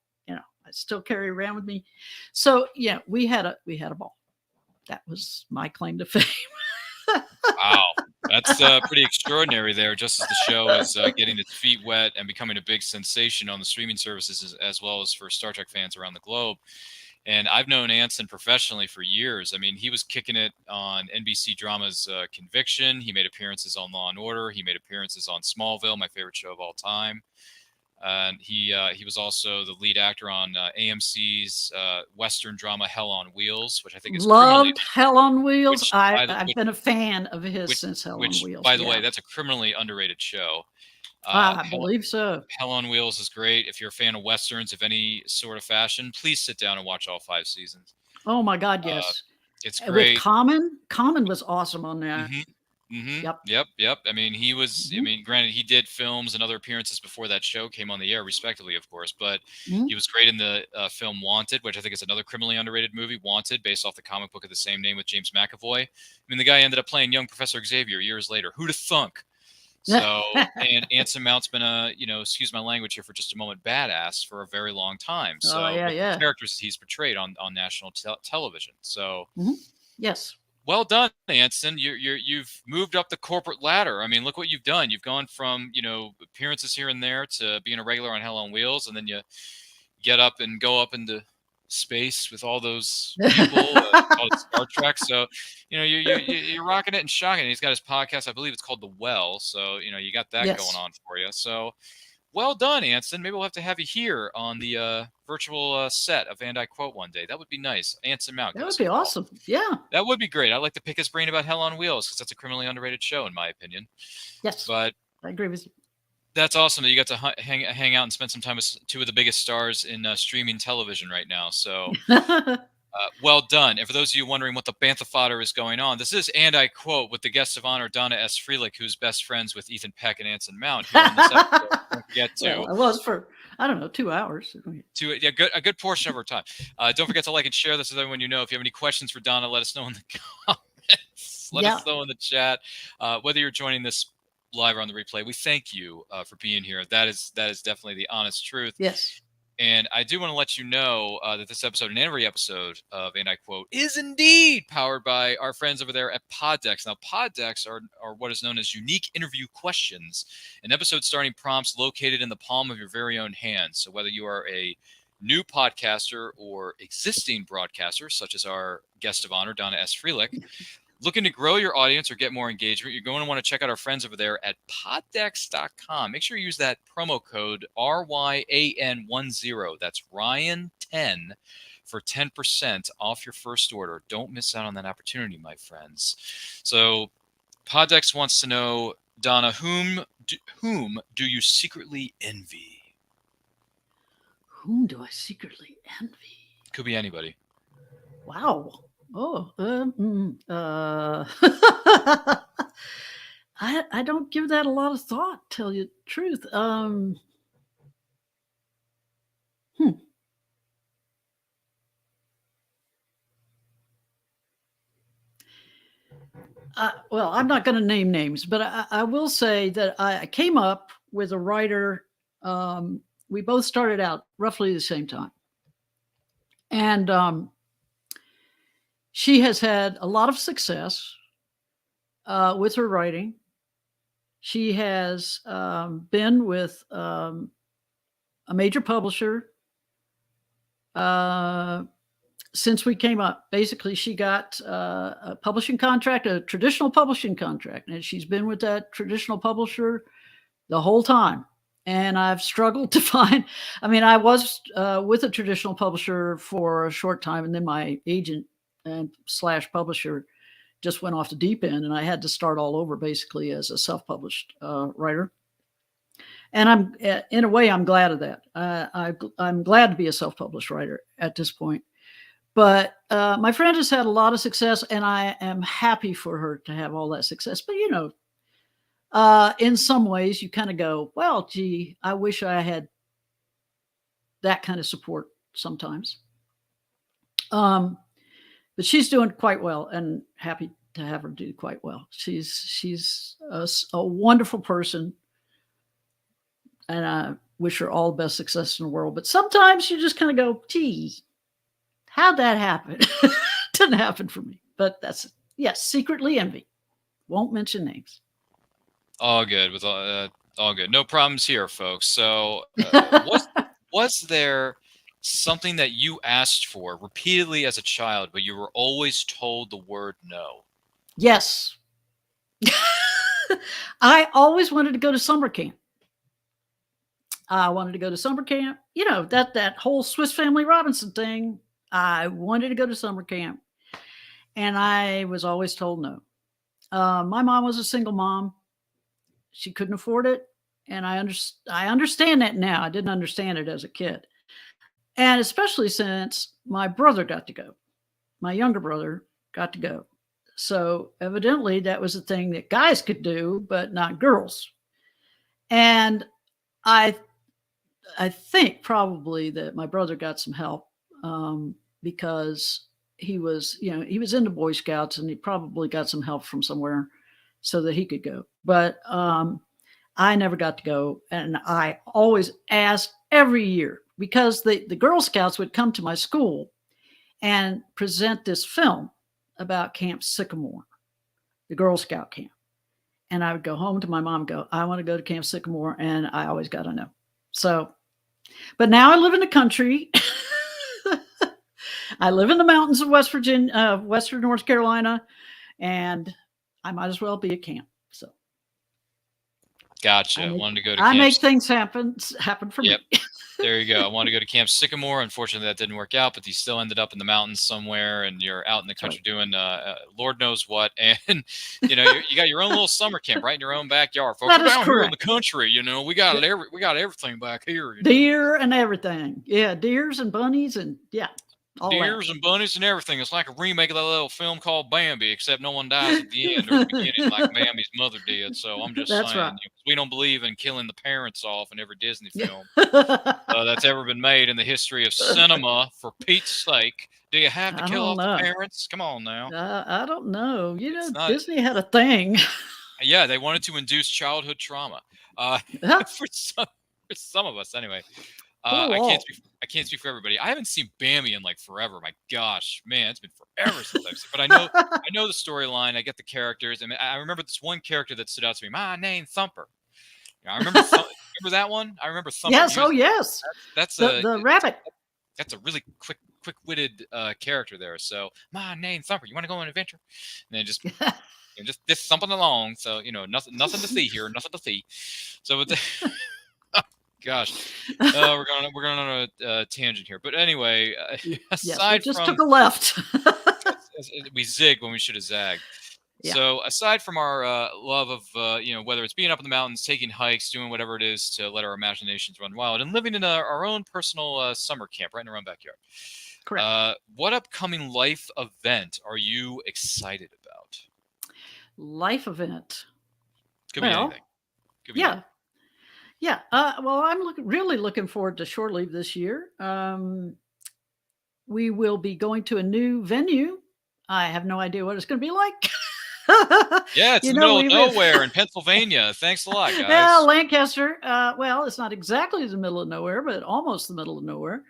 still carry around with me. So yeah, we had a ball. That was my claim to fame.
Wow. That's pretty extraordinary there, just as the show is getting its feet wet and becoming a big sensation on the streaming services as well as for Star Trek fans around the globe. And I've known Anson professionally for years. I mean, he was kicking it on NBC drama's Conviction. He made appearances on Law & Order. He made appearances on Smallville, my favorite show of all time. And he was also the lead actor on AMC's Western drama Hell on Wheels, which I think is
loved Hell on Wheels. I've been a fan of his since Hell on Wheels.
By the way, that's a criminally underrated show.
I believe so.
Hell on Wheels is great. If you're a fan of Westerns of any sort of fashion, please sit down and watch all 5 seasons.
Oh my God, yes.
It's great.
With Common was awesome on that.
Yep. I mean, he was, granted, he did films and other appearances before that show came on the air, respectively, of course, but he was great in the film Wanted, which I think is another criminally underrated movie, Wanted, based off the comic book of the same name with James McAvoy. I mean, the guy ended up playing young Professor Xavier years later. Who'd have thunk? So, and Anson Mount's been a, excuse my language here for just a moment, badass for a very long time. So, the characters he's portrayed on national television. So,
yes.
Well done, Anson. You've moved up the corporate ladder. I mean, look what you've done. You've gone from, appearances here and there to being a regular on Hell on Wheels, and then you get up and go up into space with all those people, called Star Trek. So, you're rocking it and shocking it. He's got his podcast. I believe it's called The Well. So, you got that going on for you. So, well done, Anson. Maybe we'll have to have you here on the virtual set of And I Quote one day. That would be nice. Anson Mount.
That would be awesome. Yeah.
That would be great. I'd like to pick his brain about Hell on Wheels because that's a criminally underrated show, in my opinion.
Yes.
But
I agree with you.
That's awesome that you got to hang out and spend some time with two of the biggest stars in streaming television right now. So well done. And for those of you wondering what the Bantha fodder is going on, this is And I Quote with the guest of honor, Donna S. Frelick, who's best friends with Ethan Peck and Anson Mount. Here on this episode. Don't forget to.
Well, I was for, 2 hours.
A good portion of our time. Don't forget to like and share this with everyone you know. If you have any questions for Donna, let us know in the comments. Let us know in the chat. Whether you're joining this live or on the replay, we thank you for being here. That is definitely the honest truth.
Yes.
And I do want to let you know that this episode and every episode of And I Quote is indeed powered by our friends over there at Poddex. Now, Poddex are what is known as unique interview questions, an episode starting prompts located in the palm of your very own hand. So whether you are a new podcaster or existing broadcaster, such as our guest of honor, Donna S. Frelick, looking to grow your audience or get more engagement, you're going to want to check out our friends over there at poddex.com. Make sure you use that promo code RYAN10. That's Ryan10 for 10% off your first order. Don't miss out on that opportunity, my friends. So Poddex wants to know, Donna, whom do you secretly envy?
Whom do I secretly envy?
Could be anybody.
Wow. Oh, I don't give that a lot of thought, tell you the truth. Well, I'm not going to name names, but I will say that I came up with a writer. We both started out roughly the same time. And she has had a lot of success with her writing. She has been with a major publisher since we came up. Basically, she got a publishing contract, a traditional publishing contract, and she's been with that traditional publisher the whole time. And I've struggled to find, I was with a traditional publisher for a short time, and then my agent and / publisher just went off the deep end, and I had to start all over basically as a self-published writer. And I'm, in a way, I'm glad of that. I'm glad to be a self-published writer at this point. But my friend has had a lot of success, and I am happy for her to have all that success. But, in some ways you kind of go, well, gee, I wish I had that kind of support sometimes. But she's doing quite well, and happy to have her do quite well. She's a wonderful person, and I wish her all the best success in the world. But sometimes you just kind of go, gee, how'd that happen? Didn't happen for me. But yes, secretly envy. Won't mention names.
All good with all good. No problems here, folks. So was there something that you asked for repeatedly as a child, but you were always told the word no?
Yes. I always wanted to go to summer camp. I wanted to go to summer camp. That whole Swiss Family Robinson thing. I wanted to go to summer camp, and I was always told no. My mom was a single mom. She couldn't afford it. And I understand that now. I didn't understand it as a kid. And especially since my brother got to go. My younger brother got to go. So evidently that was a thing that guys could do, but not girls. And I think probably that my brother got some help because he was in the Boy Scouts, and he probably got some help from somewhere so that he could go. But I never got to go. And I always asked every year, because the Girl Scouts would come to my school and present this film about Camp Sycamore, the Girl Scout camp. And I would go home to my mom and go, I want to go to Camp Sycamore. And I always got a no. So, but now I live in the country. I live in the mountains of West Virginia, Western North Carolina, and I might as well be at camp. So,
gotcha. Wanted to go to
I
Camp
make things happen for me.
There you go. I wanted to go to Camp Sycamore. Unfortunately, that didn't work out, but you still ended up in the mountains somewhere, and you're out in the country doing Lord knows what. And you got your own little summer camp right in your own backyard. Folks, we're down here in the country. We got everything back here.
Deer and everything. Yeah, deers and bunnies and
deers and bunnies and everything. It's like a remake of that little film called Bambi, except no one dies at the end or the beginning like Bambi's mother did. So I'm just saying,
right.
We don't believe in killing the parents off in every Disney film that's ever been made in the history of cinema. For Pete's sake, do you have to kill off the parents? Come on now.
I don't know. Disney had a thing.
Yeah, they wanted to induce childhood trauma for some of us, anyway. I can't speak for everybody. I haven't seen Bambi in like forever. My gosh, man, it's been forever since I've seen. But I know the storyline. I get the characters. I mean, I remember this one character that stood out to me. My name Thumper. I remember. Remember that one? I remember Thumper.
Yes. Yes.
That's
the rabbit.
That's a really quick-witted character there. So my name Thumper. You want to go on an adventure? And then just thumping along. So nothing to see here. Nothing to see. So with the. Gosh, we're going on a tangent here, but anyway, aside
we just
from
took a left,
we zigged when we should have zagged. Yeah. So aside from our love of whether it's being up in the mountains, taking hikes, doing whatever it is to let our imaginations run wild, and living in our own personal summer camp right in our own backyard.
Correct.
What upcoming life event are you excited about?
Life event.
Could be anything. Could be anything.
Yeah. Well, I'm really looking forward to Shore Leave this year. We will be going to a new venue. I have no idea what it's going to be like.
Yeah, it's in the middle of nowhere in Pennsylvania. Thanks a lot, guys.
Yeah, Lancaster. Well, it's not exactly the middle of nowhere, but almost the middle of nowhere.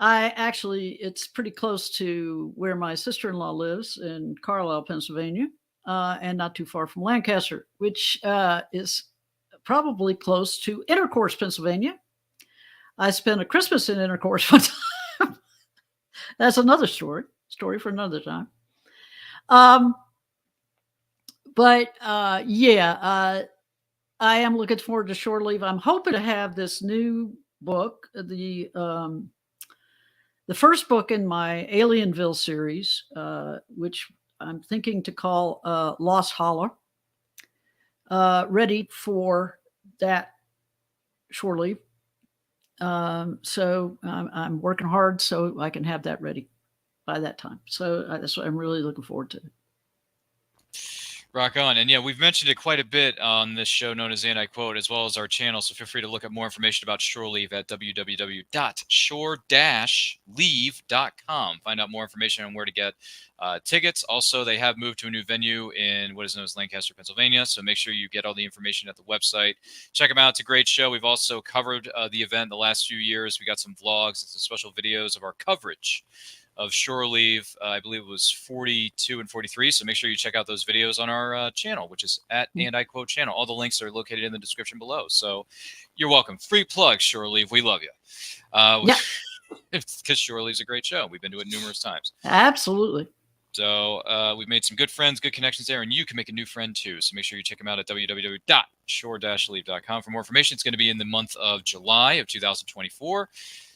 It's pretty close to where my sister-in-law lives in Carlisle, Pennsylvania. And not too far from Lancaster, which is probably close to Intercourse, Pennsylvania. I spent a Christmas in Intercourse one time. That's another story for another time. I am looking forward to Shore Leave. I'm hoping to have this new book, the first book in my Alienville series, which I'm thinking to call Lost Holler, ready for that Shore Leave. So I'm working hard so I can have that ready by that time. So that's what I'm really looking forward to.
Rock on. And yeah, we've mentioned it quite a bit on this show known as And I Quote, as well as our channel. So feel free to look at more information about Shore Leave at www.shore-leave.com. Find out more information on where to get tickets. Also, they have moved to a new venue in what is known as Lancaster, Pennsylvania. So make sure you get all the information at the website. Check them out. It's a great show. We've also covered the event the last few years. We got some vlogs and some special videos of our coverage of Shore Leave. I believe it was 42 and 43. So make sure you check out those videos on our channel, which is at And I Quote channel. All the links are located in the description below. So you're welcome. Free plug, Shore Leave. We love you. Because Shore Leave's a great show. We've been to it numerous times.
Absolutely.
So we've made some good friends, good connections there, and you can make a new friend too. So make sure you check them out at www.shore-leave.com for more information. It's going to be in the month of July of 2024.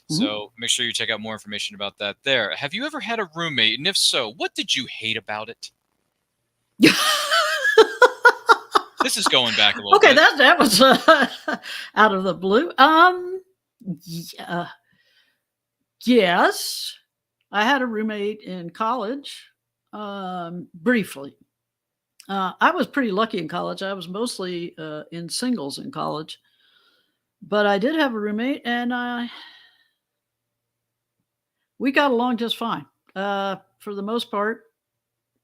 So make sure you check out more information about that there. Have you ever had a roommate? And if so, what did you hate about it? This is going back a little bit.
Okay, that was out of the blue. Yes, I had a roommate in college, briefly. I was pretty lucky in college. I was mostly in singles in college. But I did have a roommate, and we got along just fine. For the most part,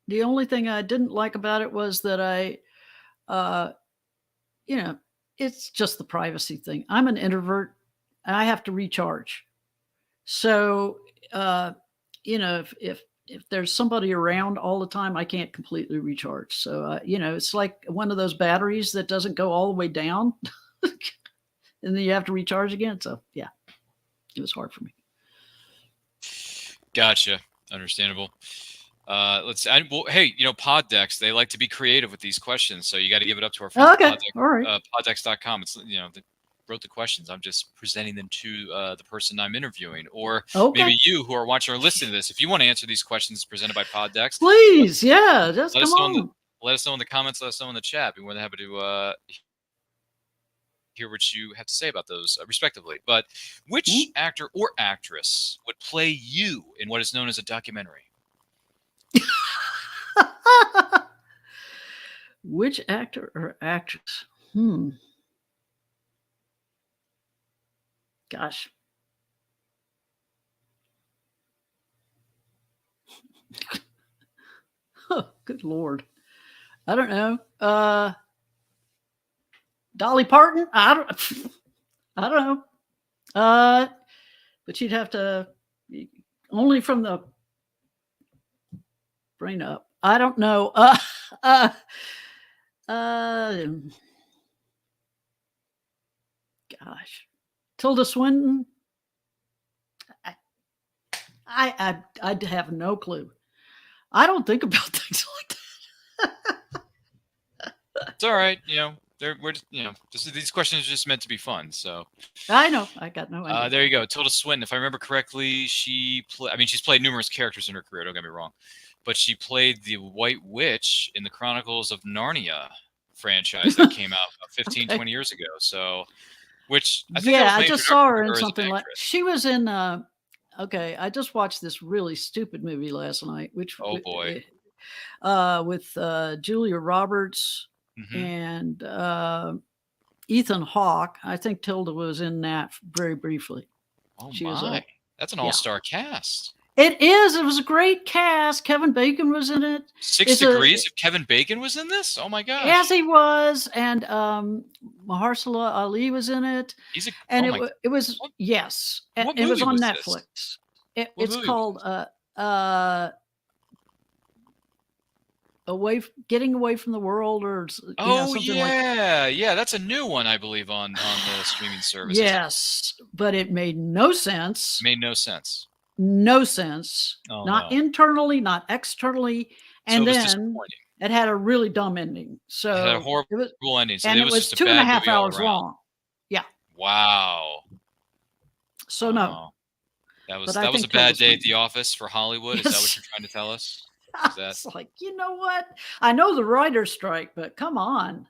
the only thing I didn't like about it was that it's just the privacy thing. I'm an introvert and I have to recharge. So, if there's somebody around all the time, I can't completely recharge. So, it's like one of those batteries that doesn't go all the way down and then you have to recharge again. So yeah, it was hard for me.
Gotcha. Understandable. Hey, Poddex, they like to be creative with these questions. So you got to give it up to our friends
Okay.
at
All right.
poddex.com. It's, they wrote the questions. I'm just presenting them to the person I'm interviewing, or
Okay.
maybe you who are watching or listening to this. If you want to answer these questions presented by Poddex,
Please. Yeah. Just
let
come
us know
on.
let us know in the comments. Let us know in the chat. We're more than happy to hear what you have to say about those, respectively. But which actor or actress would play you in what is known as a documentary?
Which actor or actress? Gosh. Oh, good Lord. I don't know. Dolly Parton? I don't know. But you'd have to only from the brain up. I don't know. Gosh. Tilda Swinton? I have no clue. I don't think about things like that.
It's all right. These questions are just meant to be fun. So
I know. I got no idea.
there you go. Tilda Swinton. If I remember correctly, she's played numerous characters in her career. Don't get me wrong, but she played the White Witch in the Chronicles of Narnia franchise that came out about 15,
Okay.
20 years ago. So, which I think
I just saw her in
as an
something like
actress.
she was in. Okay, I just watched this really stupid movie last night, which
Oh boy.
with Julia Roberts
Mhm.
and Ethan Hawke. I think Tilda was in that very briefly.
Oh
She was
my, that's an
yeah.
all-star cast.
It is. It was a great cast. Kevin Bacon was in it.
6 Degrees if Kevin Bacon was in this? Oh my gosh.
Yes, he was, and Mahershala Ali was in it.
He's a
And
oh my
it was yes, and
what
it was
movie
on
was
Netflix.
this?
It's
What movie
called Getting Away from the World, or
Oh
something like that.
yeah, that's a new one, I believe, on the streaming service.
Yes, but it made no sense.
Made no sense.
No sense.
Oh,
Not
no.
internally, not externally, and
So it was
then
disappointing.
it had a really dumb ending. So
It had a horrible ending. So
and
it
it
was
was
just a
2.5
bad movie all
hours
around.
long. Yeah.
Wow.
So no.
Wow. That
But I
was a
think
bad
Tilda
day at the
Swinton.
office for Hollywood. Is that what
Yes.
you're trying to tell us? Is that
It's like, you know what? I know the writer's strike, but come on.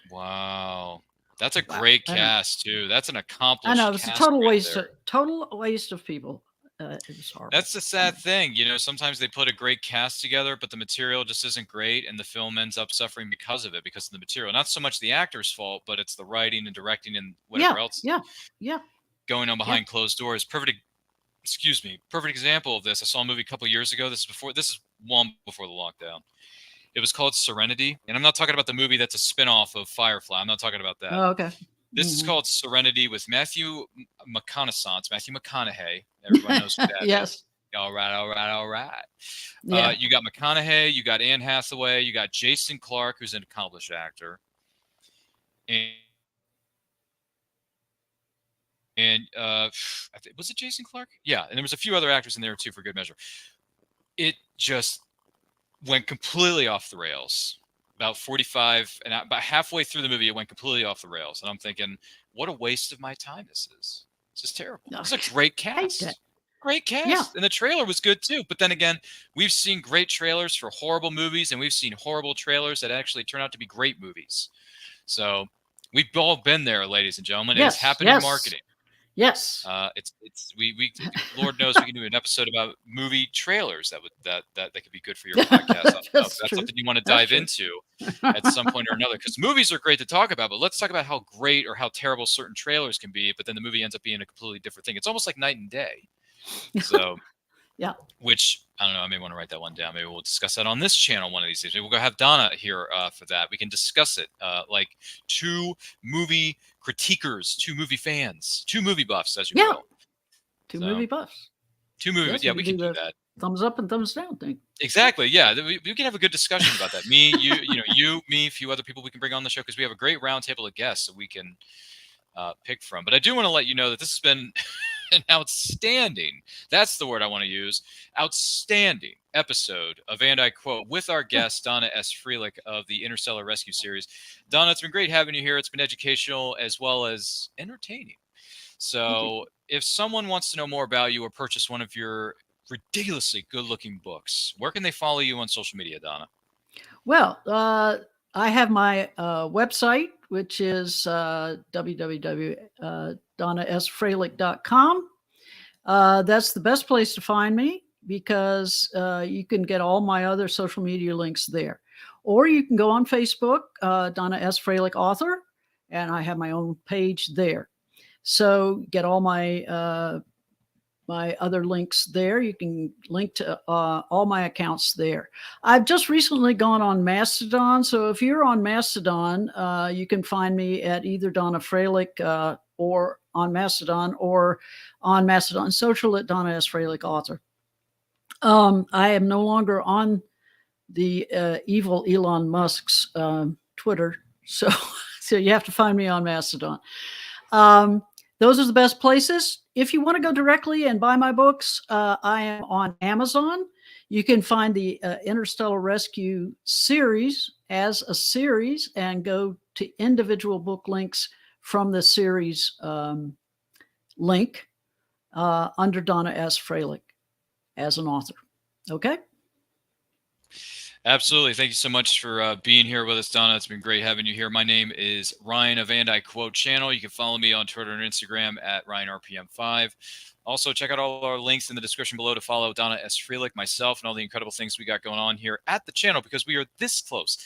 wow? That's a
Wow.
great
I know.
cast too. That's an accomplished.
I know it's a
cast
total
right
waste.
there.
Total waste of people. It was horrible.
That's the sad thing, sometimes they put a great cast together, but the material just isn't great, and the film ends up suffering because of it, because of the material. Not so much the actor's fault, but it's the writing and directing and whatever else
Yeah.
going on behind closed doors. Perfect example of this. I saw a movie a couple years ago. This is long before the lockdown. It was called Serenity, and I'm not talking about the movie that's a spinoff of Firefly. I'm not talking about that.
Oh, okay.
This is called Serenity with Matthew McConaughey. Everyone knows who that is.
Yes.
All right.
Yeah.
You got McConaughey, you got Anne Hathaway, you got Jason Clarke, who's an accomplished actor, and was it Jason Clarke? Yeah, and there was a few other actors in there too, for good measure. It just went completely off the rails. About 45 and about halfway through the movie, it went completely off the rails, and I'm thinking, what a waste of my time this is. This is terrible. It's a great cast. Great cast.
Yeah.
And the trailer was good too. But then again, we've seen great trailers for horrible movies, and we've seen horrible trailers that actually turn out to be great movies. So we've all been there, ladies and gentlemen.
Yes,
It's happening in marketing.
Yes.
We Lord knows we can do an episode about movie trailers that could be good for your podcast. That's something you want to dive into at some point or another, because movies are great to talk about, but let's talk about how great or how terrible certain trailers can be, but then the movie ends up being a completely different thing. It's almost like night and day. So
yeah.
Which I don't know, I may want to write that one down. Maybe we'll discuss that on this channel one of these days. Maybe we'll go have Donna here for that. We can discuss it like two movie critiquers, two movie fans, two movie buffs, as you will.
Two movie buffs.
Two movies.
Yes,
Yeah,
we
we
can
can
do
do that.
thumbs up and thumbs down thing.
Exactly. Yeah, we can have a good discussion about that. Me, you, me, a few other people we can bring on the show because we have a great roundtable of guests that we can pick from. But I do want to let you know that this has been an outstanding, that's the word I want to use, outstanding episode of And I Quote with our guest, Donna S. Frelick of the Interstellar Rescue Series. Donna, it's been great having you here. It's been educational as well as entertaining. So if someone wants to know more about you or purchase one of your ridiculously good-looking books, where can they follow you on social media, Donna?
Well, I have my website, which is www.donnasfrelick.com. That's the best place to find me because you can get all my other social media links there. Or you can go on Facebook, Donna S. Frelick Author, and I have my own page there. So get all my my other links there. You can link to all my accounts there. I've just recently gone on Mastodon. So if you're on Mastodon, you can find me at either Donna Frelick or on Mastodon Social at Donna S. Frelick Author. I am no longer on the evil Elon Musk's Twitter. So you have to find me on Mastodon. Those are the best places. If you want to go directly and buy my books, I am on Amazon. You can find the Interstellar Rescue series as a series and go to individual book links from the series link under Donna S. Frelick as an author. Okay?
Absolutely. Thank you so much for being here with us, Donna. It's been great having you here. My name is Ryan of And I Quote Channel. You can follow me on Twitter and Instagram at RyanRPM5. Also, check out all our links in the description below to follow Donna S. Frelick, myself, and all the incredible things we got going on here at the channel because we are this close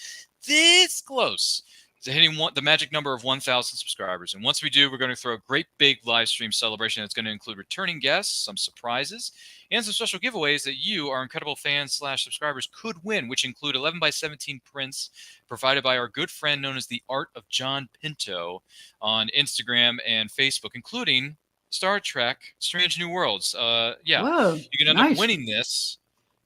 to hitting the magic number of 1,000 subscribers. And once we do, we're going to throw a great big live stream celebration that's going to include returning guests, some surprises, and some special giveaways that you, our incredible fans/subscribers, could win, which include 11x17 prints provided by our good friend known as the Art of John Pinto on Instagram and Facebook, including Star Trek Strange New Worlds. Whoa, you can end up winning this.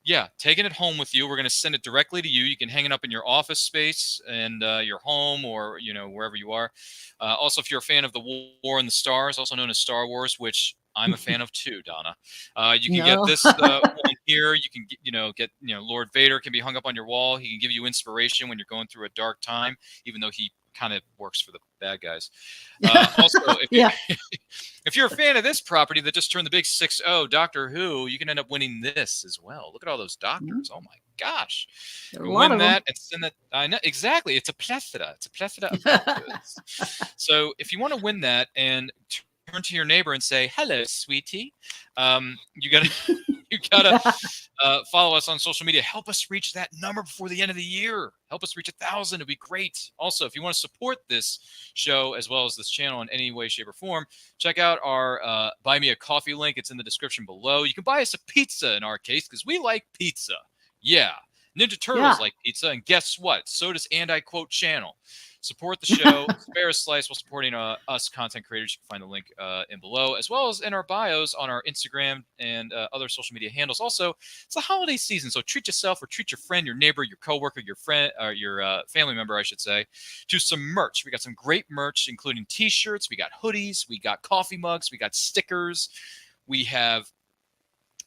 Yeah, taking it home with you. We're going to send it directly to you. You can hang it up in your office space and your home or, wherever you are. Also, if you're a fan of the War in the Stars, also known as Star Wars, which I'm a fan of too, Donna. You can get this one here. You can get Lord Vader can be hung up on your wall. He can give you inspiration when you're going through a dark time, even though he kind of works for the bad guys. Also, if you're a fan of this property that just turned the big 6-0, Doctor Who, you can end up winning this as well. Look at all those doctors. Oh my gosh. You win that and send that. I know exactly. It's a plethora. It's a plethora of doctors. So if you want to win that and turn to your neighbor and say, "Hello, sweetie," you gotta follow us on social media. Help us reach that number before the end of the year. Help us reach 1,000. It'd be great. Also, if you want to support this show as well as this channel in any way, shape, or form, check out our Buy Me a Coffee link. It's in the description below. You can buy us a pizza in our case because we like pizza. Yeah. Ninja Turtles like pizza. And guess what? So does And I Quote Channel. Support the show, spare a slice while supporting us content creators. You can find the link in below, as well as in our bios on our Instagram and other social media handles. Also, it's the holiday season, so treat yourself or treat your friend, your neighbor, your coworker, your friend, or your family member, I should say, to some merch. We got some great merch, including T-shirts. We got hoodies. We got coffee mugs. We got stickers. We have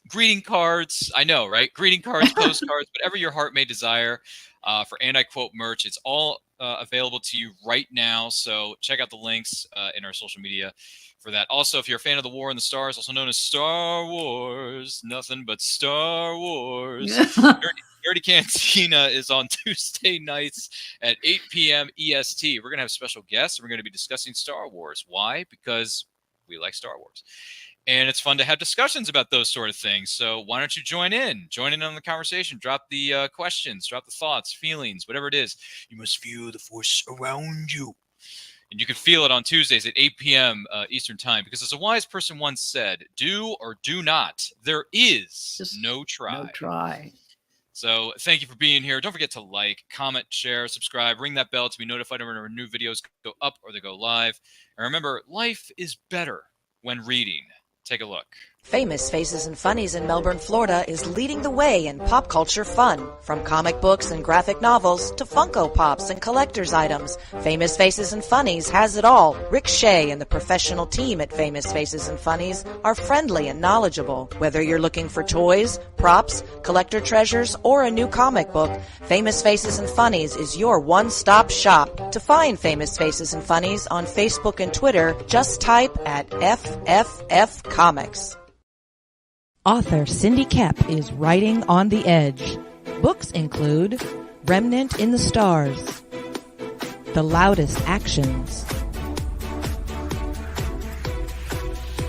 greeting cards. I know, right? Greeting cards, postcards, whatever your heart may desire for And I Quote merch. It's all available to you right now. So check out the links in our social media for that. Also, if you're a fan of the War in the Stars, also known as Star Wars, nothing but Star Wars. Nerdy Cantina is on Tuesday nights at 8 p.m. EST. We're going to have special guests. We're going to be discussing Star Wars. Why? Because we like Star Wars. And it's fun to have discussions about those sort of things. So why don't you join in on the conversation? Drop the questions, drop the thoughts, feelings, whatever it is. You must feel the force around you. And you can feel it on Tuesdays at 8 p.m. Eastern time. Because as a wise person once said, do or do not. There is just no try.
No try.
So thank you for being here. Don't forget to like, comment, share, subscribe, ring that bell to be notified when our new videos go up or they go live. And remember, life is better when reading. Take a look.
Famous Faces and Funnies in Melbourne, Florida is leading the way in pop culture fun. From comic books and graphic novels to Funko Pops and collector's items, Famous Faces and Funnies has it all. Rick Shea and the professional team at Famous Faces and Funnies are friendly and knowledgeable. Whether you're looking for toys, props, collector treasures, or a new comic book, Famous Faces and Funnies is your one-stop shop. To find Famous Faces and Funnies on Facebook and Twitter, just type at FFF Comics.
Author Cindy Kep is writing on the edge. Books include Remnant in the Stars, The Loudest Actions,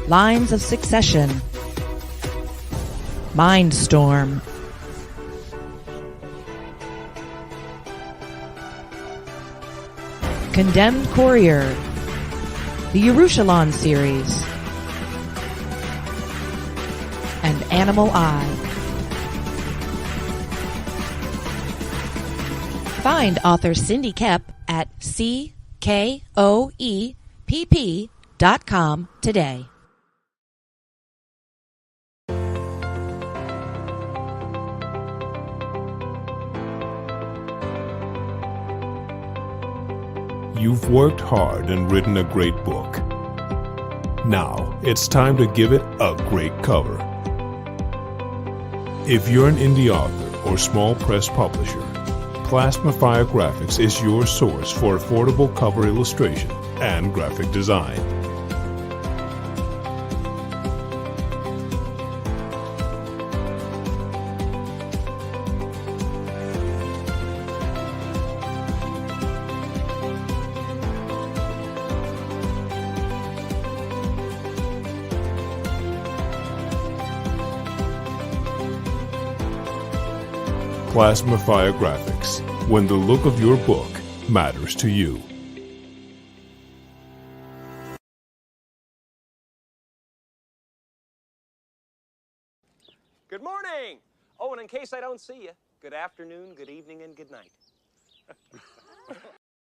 Lines of Succession, Mindstorm, Condemned Courier, the Yerushalayim series, and Animal Eye. Find author Cindy Kep at CKOEPP.com today.
You've worked hard and written a great book. Now it's time to give it a great cover. If you're an indie author or small press publisher, Plasma Fire Graphics is your source for affordable cover illustration and graphic design. Plasma Fire Graphics, when the look of your book matters to you.
Good morning! Oh, and in case I don't see you, good afternoon, good evening, and good night.